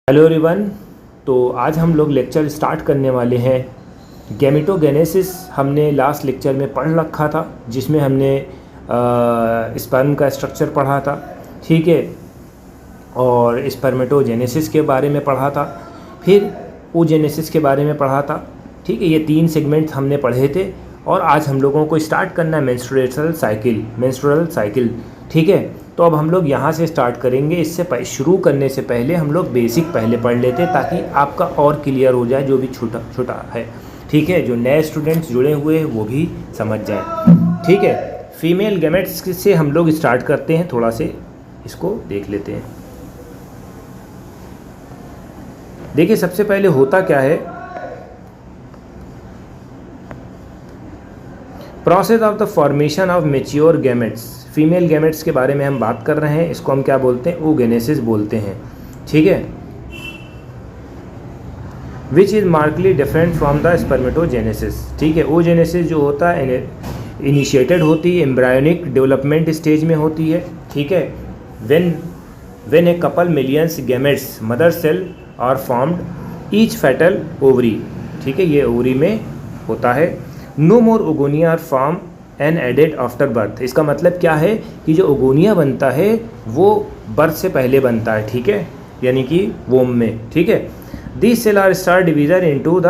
Hello everyone. तो आज हम लोग लेक्चर स्टार्ट करने वाले हैं। गैमेटोजेनेसिस हमने लास्ट लेक्चर में पढ़ रखा था, जिसमें हमने स्पर्म का स्ट्रक्चर पढ़ा था, ठीक है, और स्पर्मेटोजेनेसिस के बारे में पढ़ा था, फिर oogenesis के बारे में पढ़ा था, ठीक है। ये 3 सेगमेंट हमने पढ़े थे और आज हम लोगों को स्टार्ट करना है मेंस्ट्रुअल साइकिल, ठीक है। तो अब हम लोग यहाँ से स्टार्ट करेंगे। इससे शुरू करने से पहले हम लोग बेसिक पहले पढ़ लेते हैं, ताकि आपका और क्लियर हो जाए जो भी छोटा है, ठीक है। जो नए स्टूडेंट्स जुड़े हुए हैं वो भी समझ जाए, ठीक है। फीमेल गैमेट्स से हम लोग स्टार्ट करते हैं, थोड़ा से इसको देख लेते हैं। देखिए, सबसे पहले होता क्या है, process of the formation of mature gametes. Female gametes के बारे में हम बात कर रहे हैं, इसको हम क्या बोलते हैं, oogenesis बोलते हैं, ठीक है। Which is markedly different from the spermatogenesis, ठीक है। oogenesis जो होता है इनिशिएटेड होती है, एम्ब्रायोनिक डेवलपमेंट स्टेज में होती है, ठीक है। When a couple millions gametes mother cell are formed each fetal ovary, ठीक है, ये ओवरी में होता है। No more oogonia are form and added after birth. इसका मतलब क्या है कि जो ओगोनिया बनता है वो बर्थ से पहले बनता है, ठीक है, यानी कि वोम में, ठीक है। This cell are start division into the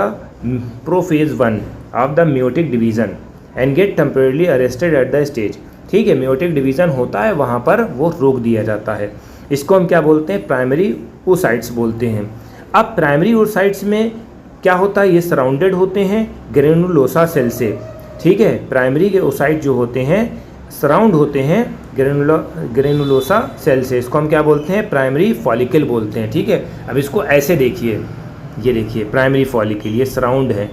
prophase 1 of the meiotic division and get temporarily arrested at the stage, ठीक है। मियोटिक डिवीजन होता है, वहाँ पर वो रोक दिया जाता है। इसको हम क्या बोलते हैं, प्राइमरी oocytes बोलते हैं। अब प्राइमरी oocytes में क्या होता है, ये सराउंडेड होते हैं ग्रेनुलोसा सेल से, ठीक है। प्राइमरी के oocyte जो होते हैं सराउंड होते हैं ग्रेनुलोसा सेल से। इसको हम क्या बोलते हैं, प्राइमरी फॉलिकल बोलते हैं, ठीक है। अब इसको ऐसे देखिए, ये देखिए प्राइमरी फॉलिकल, ये सराउंड है,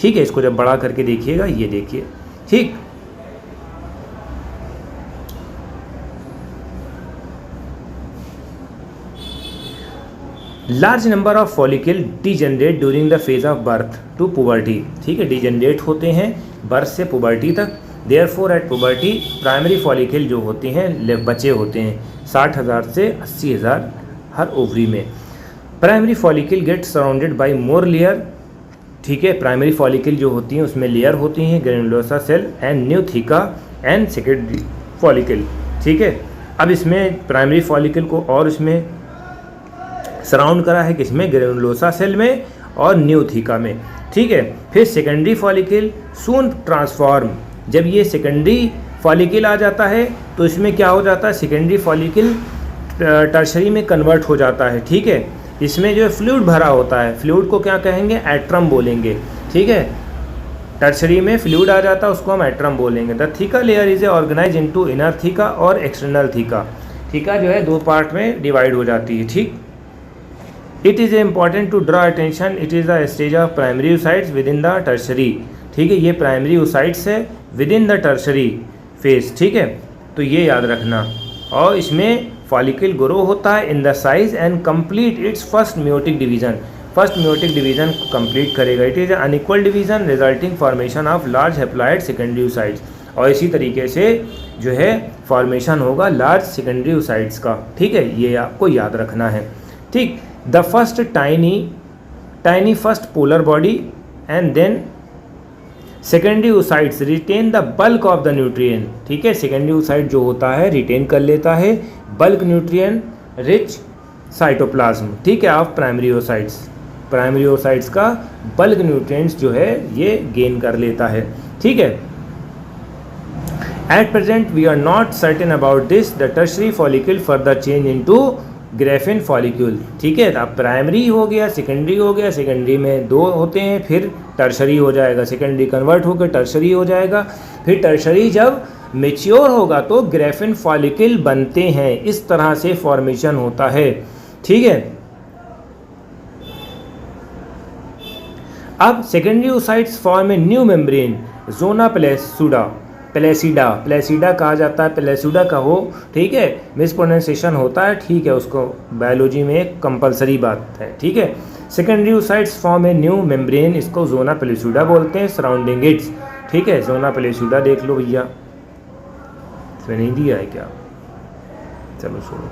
ठीक है। इसको जब बड़ा करके देखिएगा, ये देखिए, ठीक। Large number of follicle degenerate during the phase of birth to puberty, ठीक है। डीजनरेट होते हैं बर्थ से पुबर्टी तक। Therefore at puberty primary follicle जो होते हैं बचे होते हैं 60,000 से 80,000 हर ओवरी में। Primary follicle get surrounded by more layer, ठीक है। प्राइमरी फॉलिकल जो होती हैं उसमें लेयर होती हैं granulosa cell and new theca and secondary follicle, ठीक है। अब इसमें प्राइमरी फॉलिकल को और इसमें सराउंड करा है किसमें, ग्रेनुलोसा सेल में और न्यू थीका में, ठीक है। फिर सेकेंडरी फॉलिकल सून ट्रांसफॉर्म, जब ये सेकेंडरी फॉलिकल आ जाता है तो इसमें क्या हो जाता है, सेकेंडरी फॉलिकल टर्शरी में कन्वर्ट हो जाता है, ठीक है। इसमें जो फ्लूइड भरा होता है, फ्लूइड को क्या कहेंगे, एट्रम बोलेंगे, ठीक है। टर्शरी में फ्लूइड आ जाता है, उसको हम एट्रम बोलेंगे। The theca layer is organise into inner theca और एक्सटर्नल थीका। थीका जो है 2 पार्ट में डिवाइड हो जाती है, ठीक। It is important to draw attention, it is the stage of primary oocytes within the tertiary, ठीक है। ये प्राइमरी oocytes है within the tertiary phase, ठीक है। तो ये याद रखना। और इसमें फॉलिकल ग्रो होता है in the size and complete it's first meiotic division, first meiotic division को कंप्लीट करेगा। It is unequal division resulting formation of large haploid secondary oocytes। और इसी तरीके से जो है फॉर्मेशन होगा लार्ज सेकेंडरी oocytes का, ठीक है। ये आपको याद रखना है, ठीक। The first tiny first polar body and then secondary oocytes retain the bulk of the nutrient, ठीक है। सेकेंडरी oocyte जो होता है रिटेन कर लेता है बल्क न्यूट्रिएंट रिच साइटोप्लाज्म, ठीक है, of primary oocytes। Primary oocytes का बल्क न्यूट्रिएंट्स जो है ये गेन कर लेता है, ठीक है। At present we are not certain about this, the tertiary follicle further change into Graafian follicle, ठीक है। अब प्राइमरी हो गया, सेकेंडरी हो गया, सेकेंडरी में 2 होते हैं, फिर टर्शरी हो जाएगा, सेकेंडरी कन्वर्ट होकर टर्शरी हो जाएगा, फिर टर्शरी जब मेच्योर होगा तो ग्रेफिन फॉलिकल बनते हैं। इस तरह से फॉर्मेशन होता है, ठीक है। अब secondary oocytes form a new membrane zona pellucida कहा जाता है, प्लेसिडा का हो, ठीक है। मिसप्रोनाउंसिएशन होता है, ठीक है, उसको बायोलॉजी में एक कंपलसरी बात है, ठीक है। Secondary oocytes form a new membrane, इसको जोना प्लेसिडा बोलते हैं, सराउंडिंग इट्स, ठीक है। जोना प्लेसिडा देख लो भैया, इसमें नहीं दिया है क्या, चलो छोड़ो,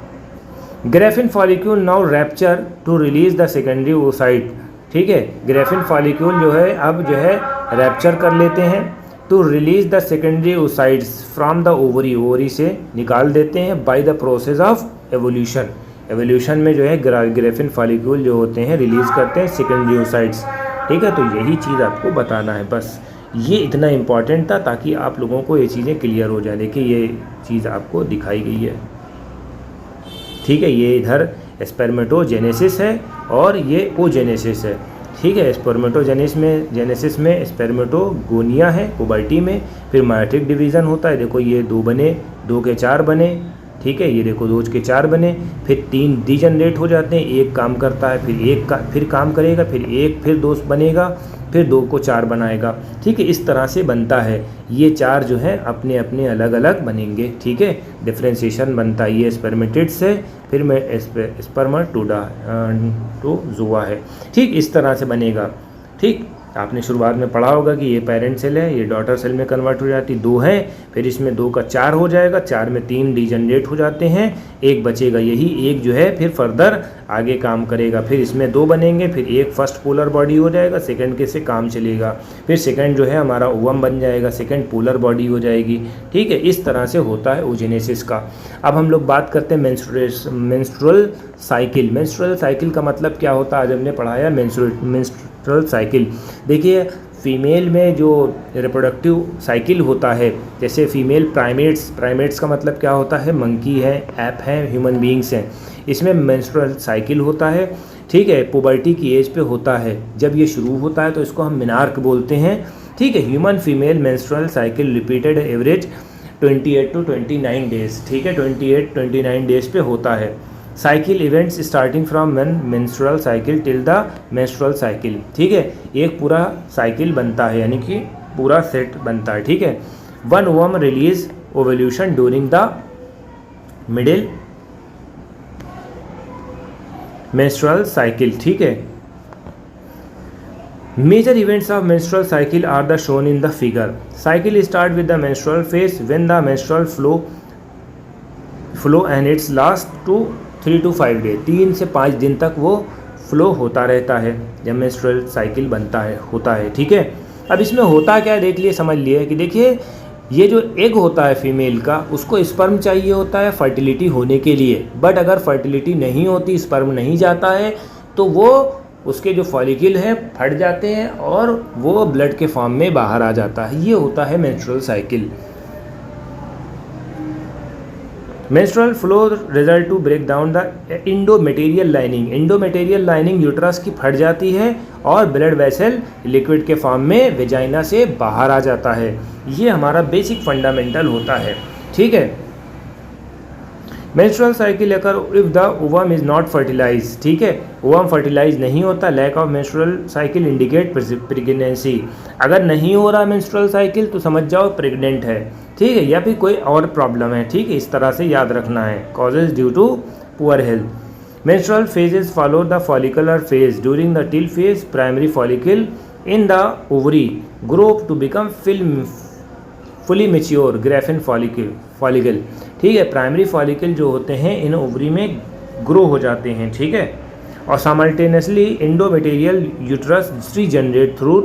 Graafian follicle now rupture to release the secondary oocyte, ठीक है, ग्रेफिन फॉलिक्यूल जो है अब जो है रैप्चर कर लेते हैं to release the secondary oocytes from the ovary, ovary से निकाल देते हैं by the process of evolution, evolution में जो है ग्रेफिन फॉलिक्यूल जो होते हैं रिलीज करते हैं सेकेंडरी ओसाइड्स, ठीक है। तो यही चीज़ आपको बताना है, बस ये इतना इम्पॉर्टेंट था ताकि आप लोगों को ये चीज़ें क्लियर हो जाए। देखिए ये चीज़ आपको दिखाई गई है, ठीक है, ये इधर स्पर्मेटोजेनेसिस है और ये ओजेनेसिस है, ठीक है। जेनेसिस में स्पर्मेटोगोनिया है पुबर्टी में, फिर मायोटिक डिवीज़न होता है, देखो ये 2 बने, 2 के 4 बने, ठीक है, ये देखो 2 के 4 बने, फिर 3 डीजनरेट हो जाते हैं, एक काम करता है, फिर काम करेगा, फिर 2 बनेगा, फिर 2 को 4 बनाएगा, ठीक है, इस तरह से बनता है। ये 4 जो है अपने अपने अलग अलग बनेंगे, ठीक है, डिफ्रेंशिएशन बनता है, ये स्पर्मेटिड से, फिर में स्पर्मेटोजोआ है, ठीक, इस तरह से बनेगा, ठीक। आपने शुरुआत में पढ़ा होगा कि ये पेरेंट सेल है, ये डॉटर सेल में कन्वर्ट हो जाती, 2 है, फिर इसमें 2 का 4 हो जाएगा, 4 में 3 डीजनरेट हो जाते हैं, एक बचेगा, यही एक जो है फिर फर्दर आगे काम करेगा, फिर इसमें 2 बनेंगे, फिर एक फर्स्ट पोलर बॉडी हो जाएगा, सेकंड के से काम चलेगा, फिर सेकंड जो है हमारा ओवम बन जाएगा, सेकंड पोलर बॉडी हो जाएगी, ठीक है, इस तरह से होता है ओजेनेसिस का। अब हम लोग बात करते हैं मेंस्ट्रुअल साइकिल। मेंस्ट्रुअल साइकिल का मतलब क्या होता है, आज हमने पढ़ाया मेंस्ट्रुअल साइकिल। देखिए फीमेल में जो रिप्रोडक्टिव साइकिल होता है, जैसे फीमेल प्राइमेट्स का मतलब क्या होता है, मंकी है, ऐप है, ह्यूमन बीइंग्स हैं, इसमें मेंस्ट्रुअल साइकिल होता है, ठीक है, पुबर्टी की एज पे होता है, जब ये शुरू होता है तो इसको हम मिनार्क बोलते हैं, ठीक है। Human female menstrual cycle repeated average 28 to 29 days, ठीक है, 28-29 डेज पे होता है। Cycle events starting from menstrual cycle till the menstrual cycle, ठीक है, एक पूरा साइकिल बनता है, यानी कि पूरा सेट बनता है, ठीक है। 1 ovum release ovulation during the middle menstrual cycle, ठीक है। Major events of menstrual cycle are the shown in the figure. Cycle start with the menstrual phase when the menstrual flow and its last to 3 to 5 days. 3 से 5 दिन तक वो flow होता रहता है जब मेंस्ट्रुअल साइकिल होता है, ठीक है। अब इसमें होता क्या है देख लिए, समझ लिए कि देखिए ये जो एग होता है फीमेल का, उसको स्पर्म चाहिए होता है फर्टिलिटी होने के लिए, बट अगर फर्टिलिटी नहीं होती, स्पर्म नहीं जाता है, तो वो उसके जो फॉलिकल है फट जाते हैं और वो ब्लड के फॉर्म में बाहर आ जाता है। ये होता है menstrual cycle. Menstrual flow result to break down the endometrial lining. Endometrial lining uterus की फट जाती है और ब्लड वेसल लिक्विड के फॉर्म में वेजाइना से बाहर आ जाता है। ये हमारा बेसिक फंडामेंटल होता है, ठीक है। Menstrual cycle occur if the ovum is not fertilize, ठीक है, ओवम फर्टिलाइज नहीं होता, lack of menstrual cycle indicate pregnancy. अगर नहीं हो रहा मेंस्ट्रुअल साइकिल तो समझ जाओ प्रेग्नेंट है, ठीक है, या फिर कोई और प्रॉब्लम है, ठीक है, इस तरह से याद रखना है। Causes due to poor health. Menstrual phases follow the follicular phase during the till phase primary follicle in the ovary grow to become fully mature Graafian follicle, ठीक है। प्राइमरी फॉलिकल जो होते हैं इन ओवरी में grow हो जाते हैं, ठीक है, और साइमल्टेनियसली इंडोमेटेरियल यूट्रस रीजनरेट थ्रू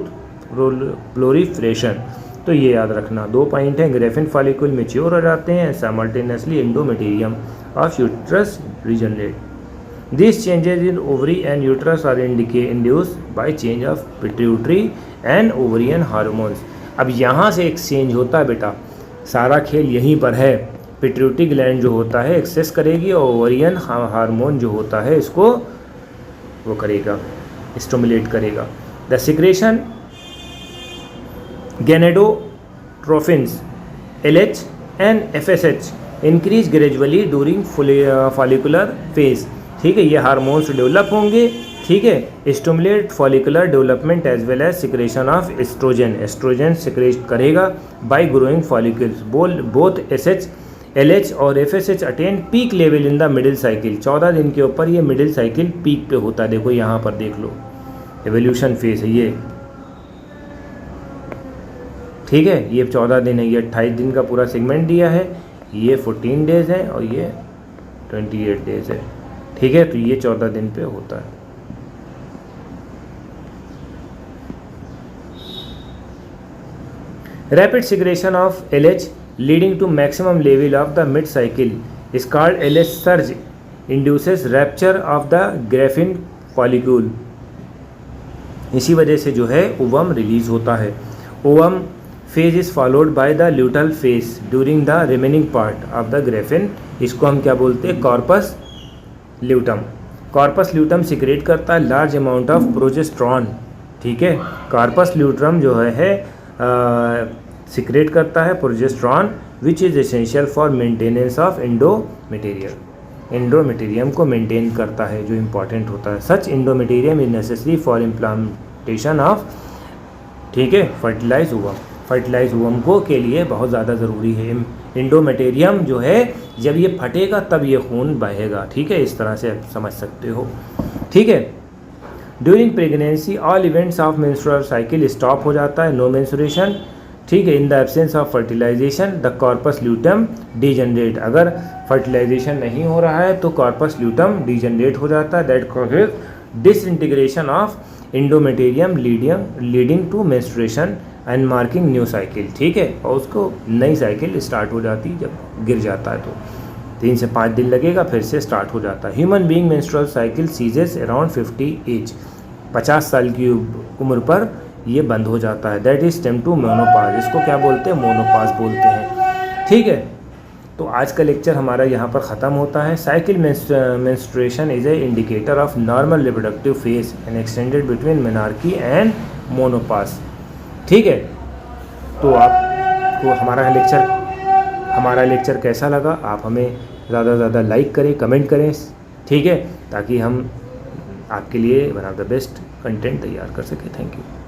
प्लोरीफ्रेशन। तो ये याद रखना, 2 पॉइंट हैं, ग्रेफिन फॉलिकल मेच्योर हो जाते हैं, simultaneously endometrium of uterus regenerate. This changes in ovary and uterus are induced by change of pituitary and ovarian hormones. अब यहाँ से एक्सचेंज होता है बेटा, सारा खेल यहीं पर है। पिट्यूटरी ग्लैंड जो होता है एक्सेस करेगी और ओवरियन हार्मोन जो होता है इसको वो करेगा, स्टिमुलेट करेगा। The secretion gonadotrophins LH and FSH increase gradually during follicular phase, ठीक है, ये हार्मोन्स डेवलप होंगे, ठीक है, stimulate follicular development as well as secretion of estrogen. Estrogen secrete करेगा by growing follicles. Both LH और FSH attain peak level in the middle cycle. 14 दिन के ऊपर ये मिडिल साइकिल पीक पे होता है। देखो यहाँ पर देख लो, एवोल्यूशन फेज है ये, ठीक है, ये 14 दिन है, ये 28 दिन का पूरा सेगमेंट दिया है, ये 14 डेज है और ये 28 डेज है, ठीक है, तो ये 14 दिन पे होता है। Rapid secretion of LH leading to maximum level of the mid cycle is called LH surge induces rupture of the graafian follicle. इसी वजह से जो है ओवम रिलीज होता है। Ovum phase is followed by the luteal phase during the remaining part of the graafian. इसको हम क्या बोलते हैं? Corpus luteum. Corpus luteum secrete करता है लार्ज अमाउंट ऑफ प्रोजेस्ट्रॉन। ठीक है, कॉर्पस ल्यूटम जो है सिक्रेट करता है progesterone which is essential for maintenance of endometrium. Endometrium को मेंटेन करता है, जो इम्पॉर्टेंट होता है। Such endometrium is necessary for implantation of, ठीक है, फर्टिलाइज ओवम। फर्टिलाइज ओवम को के लिए बहुत ज़्यादा ज़रूरी है। एंडोमेटेरियम जो है जब ये फटेगा तब ये खून बहेगा। ठीक है, इस तरह से आप समझ सकते हो। ठीक है, during pregnancy all events of menstrual cycle stop हो जाता है, नो मेंस्ट्रुएशन। ठीक है, in the absence of fertilization the corpus luteum degenerate. अगर फर्टिलाइजेशन नहीं हो रहा है तो कॉर्पस ल्यूटम डीजनरेट हो जाता है। That causes disintegration of endometrium leading to menstruation and marking new cycle. ठीक है, और उसको नई साइकिल स्टार्ट हो जाती है। जब गिर जाता है तो 3 से 5 दिन लगेगा, फिर से स्टार्ट हो जाता है। Human being menstrual cycle ceases around 50 age. 50 साल की उम्र पर ये बंद हो जाता है। That is term to menopause. इसको क्या बोलते हैं? मोनोपाज बोलते हैं। ठीक है, तो आज का लेक्चर हमारा यहाँ पर ख़त्म होता है। Cycle menstruation is a indicator of normal reproductive phase and extended between menarche and menopause. ठीक है, तो आपको हमारा लेक्चर कैसा लगा? आप हमें ज़्यादा से ज़्यादा लाइक करें, कमेंट करें। ठीक है, ताकि हम आपके लिए one of the best content तैयार कर सकें। Thank you.